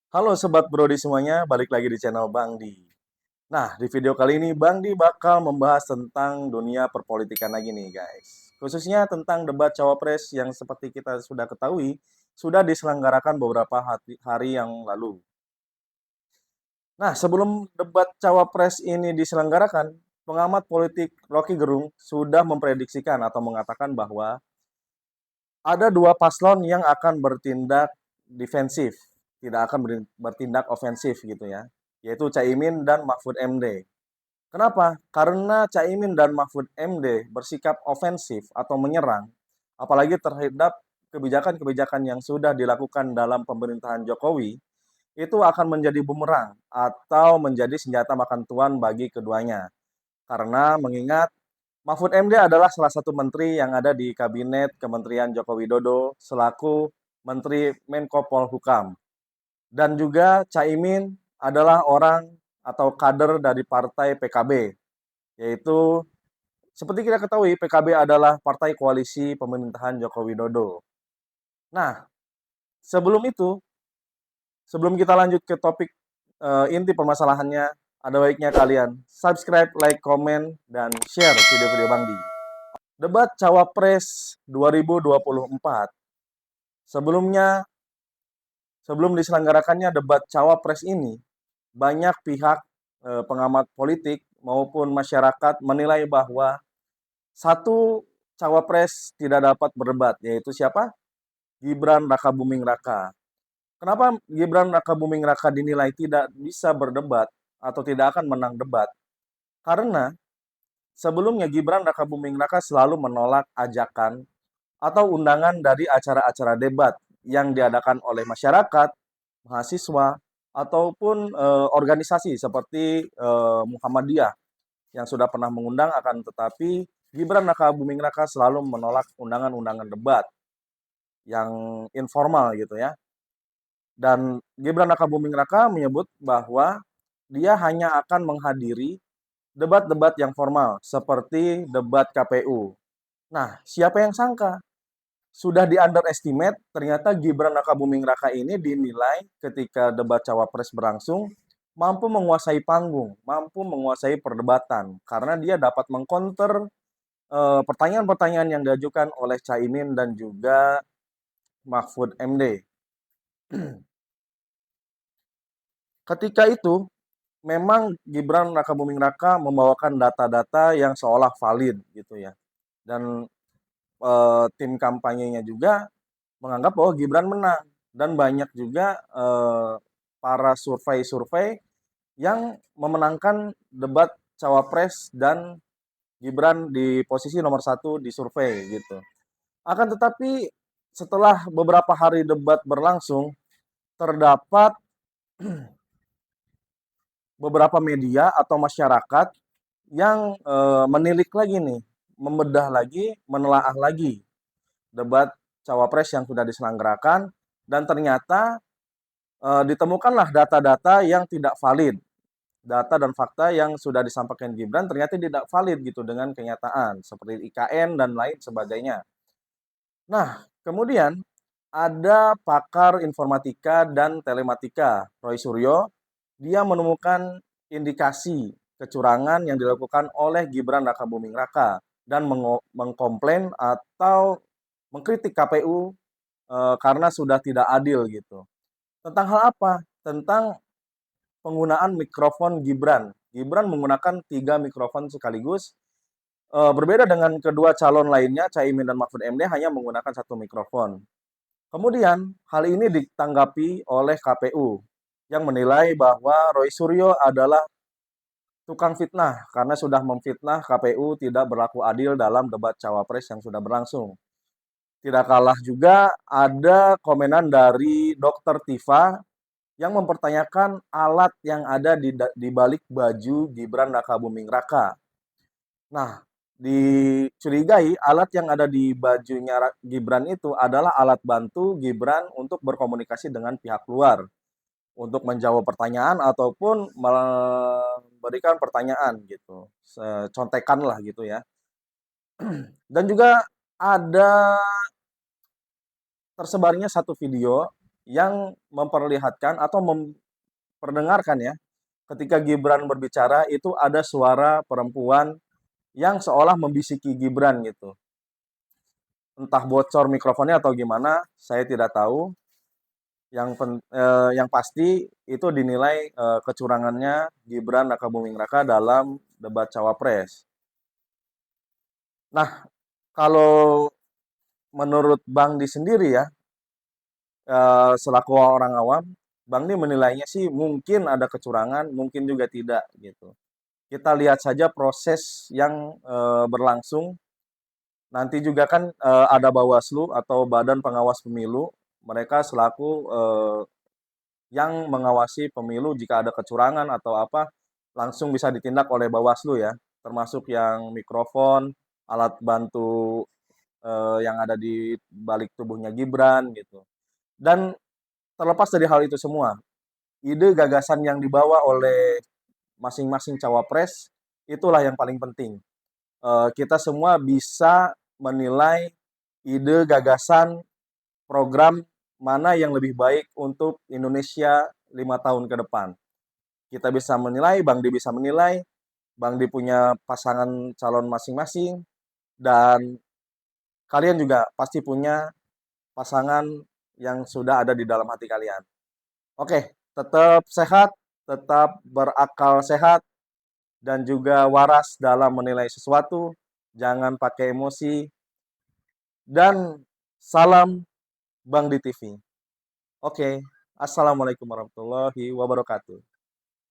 Halo Sobat Brodi semuanya, balik lagi di channel Bang Di. Nah, di video kali ini Bang Di bakal membahas tentang dunia perpolitikan lagi nih guys. Khususnya tentang debat cawapres yang seperti kita sudah ketahui, sudah diselenggarakan beberapa hari yang lalu. Nah, sebelum debat cawapres ini diselenggarakan, pengamat politik Rocky Gerung sudah memprediksikan atau mengatakan bahwa ada dua paslon yang akan bertindak defensif, tidak akan bertindak ofensif gitu ya, yaitu Caimin dan Mahfud MD. Kenapa? Karena Caimin dan Mahfud MD bersikap ofensif atau menyerang, apalagi terhadap kebijakan-kebijakan yang sudah dilakukan dalam pemerintahan Jokowi, itu akan menjadi bumerang atau menjadi senjata makan tuan bagi keduanya. Karena mengingat Mahfud MD adalah salah satu menteri yang ada di kabinet Kementerian Joko Widodo selaku Menteri Menko Polhukam. Dan juga Caimin adalah orang atau kader dari partai PKB, yaitu seperti kita ketahui PKB adalah partai koalisi pemerintahan Joko Widodo. Nah, sebelum itu, sebelum kita lanjut ke topik inti permasalahannya, ada baiknya kalian subscribe, like, komen, dan share video-video Bang Di. Debat Cawapres 2024. Sebelumnya, sebelum diselenggarakannya debat Cawapres ini, banyak pihak pengamat politik maupun masyarakat menilai bahwa satu cawapres tidak dapat berdebat, yaitu siapa? Gibran Rakabuming Raka. Kenapa Gibran Rakabuming Raka dinilai tidak bisa berdebat atau tidak akan menang debat? Karena sebelumnya Gibran Rakabuming Raka selalu menolak ajakan atau undangan dari acara-acara debat yang diadakan oleh masyarakat, mahasiswa, ataupun organisasi seperti Muhammadiyah yang sudah pernah mengundang, akan tetapi Gibran Rakabuming Raka selalu menolak undangan-undangan debat yang informal gitu ya. Dan Gibran Rakabuming Raka menyebut bahwa dia hanya akan menghadiri debat-debat yang formal seperti debat KPU. Nah, siapa yang sangka sudah di underestimate, ternyata Gibran Rakabuming Raka ini dinilai ketika debat cawapres berlangsung mampu menguasai panggung, mampu menguasai perdebatan karena dia dapat mengcounter pertanyaan-pertanyaan yang diajukan oleh Caimin dan juga Mahfud MD. Ketika itu memang Gibran Rakabuming Raka membawakan data-data yang seolah valid gitu ya. Dan tim kampanyenya juga menganggap bahwa Gibran menang, dan banyak juga para survei-survei yang memenangkan debat cawapres dan Gibran di posisi nomor satu di survei gitu. Akan tetapi setelah beberapa hari debat berlangsung, terdapat beberapa media atau masyarakat yang menilik lagi nih, membedah lagi, menelaah lagi debat cawapres yang sudah diselenggarakan, dan ternyata ditemukanlah data-data yang tidak valid. Data dan fakta yang sudah disampaikan Gibran ternyata tidak valid gitu dengan kenyataan seperti IKN dan lain sebagainya. Nah, kemudian ada pakar informatika dan telematika, Roy Suryo. Dia menemukan indikasi kecurangan yang dilakukan oleh Gibran Rakabuming Raka dan mengkomplain atau mengkritik KPU karena sudah tidak adil gitu. Tentang hal apa? Tentang penggunaan mikrofon Gibran. Gibran menggunakan 3 mikrofon sekaligus. Berbeda dengan kedua calon lainnya, Caimin dan Mahfud MD hanya menggunakan 1 mikrofon. Kemudian, hal ini ditanggapi oleh KPU yang menilai bahwa Roy Suryo adalah tukang fitnah karena sudah memfitnah KPU tidak berlaku adil dalam debat cawapres yang sudah berlangsung. Tidak kalah juga ada komenan dari Dr. Tifa yang mempertanyakan alat yang ada di balik baju Gibran Rakabuming Raka. Nah, dicurigai alat yang ada di bajunya Gibran itu adalah alat bantu Gibran untuk berkomunikasi dengan pihak luar, untuk menjawab pertanyaan ataupun memberikan pertanyaan gitu. Contekan lah gitu ya. Dan juga ada tersebarnya satu video yang memperlihatkan atau memperdengarkan ya, ketika Gibran berbicara itu ada suara perempuan yang seolah membisiki Gibran gitu. Entah bocor mikrofonnya atau gimana, saya tidak tahu. Yang pasti itu dinilai kecurangannya Gibran Rakabuming Raka dalam debat cawapres. Nah, kalau menurut Bang Di sendiri ya, selaku orang awam, Bang Di menilainya sih mungkin ada kecurangan, mungkin juga tidak gitu. Kita lihat saja proses yang berlangsung. Nanti juga kan ada Bawaslu atau Badan Pengawas Pemilu, mereka selaku yang mengawasi pemilu jika ada kecurangan atau apa langsung bisa ditindak oleh Bawaslu ya, termasuk yang mikrofon, alat bantu yang ada di balik tubuhnya Gibran gitu. Dan terlepas dari hal itu semua, ide gagasan yang dibawa oleh masing-masing cawapres itulah yang paling penting. Kita semua bisa menilai ide gagasan program mana yang lebih baik untuk Indonesia 5 tahun ke depan. Kita bisa menilai, Bang Di bisa menilai, Bang Di punya pasangan calon masing-masing, dan kalian juga pasti punya pasangan yang sudah ada di dalam hati kalian. Oke, tetap sehat, tetap berakal sehat, dan juga waras dalam menilai sesuatu. Jangan pakai emosi, dan salam Bang Di TV. Oke, Assalamualaikum warahmatullahi wabarakatuh.